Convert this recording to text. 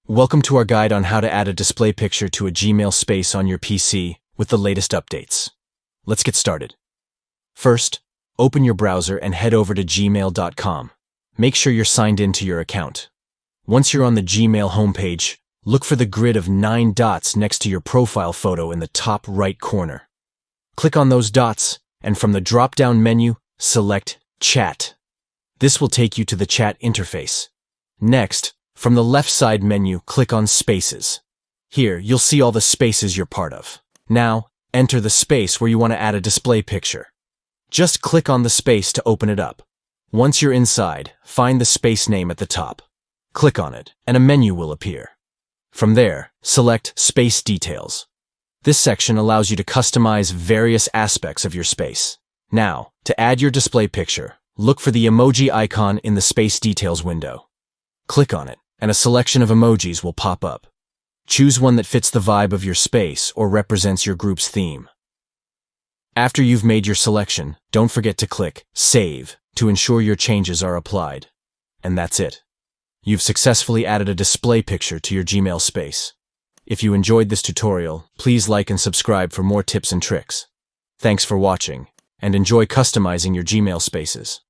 Welcome to our guide on how to add a display picture to a Gmail space on your PC with the latest updates. Let's get started. First, open your browser and head over to gmail.com. Make sure you're signed in to your account. Once you're on the Gmail homepage, look for the grid of 9 dots next to your profile photo in the top right corner. Click on those dots, and from the drop-down menu, select Chat. This will take you to the chat interface. Next, from the left side menu, click on Spaces. Here, you'll see all the spaces you're part of. Now, enter the space where you want to add a display picture. Just click on the space to open it up. Once you're inside, find the space name at the top. Click on it, and a menu will appear. From there, select Space Details. This section allows you to customize various aspects of your space. Now, to add your display picture, look for the emoji icon in the Space Details window. Click on it, and a selection of emojis will pop up. Choose one that fits the vibe of your space or represents your group's theme. After you've made your selection, don't forget to click Save to ensure your changes are applied. And that's it. You've successfully added a display picture to your Gmail space. If you enjoyed this tutorial, please like and subscribe for more tips and tricks. Thanks for watching, and enjoy customizing your Gmail spaces.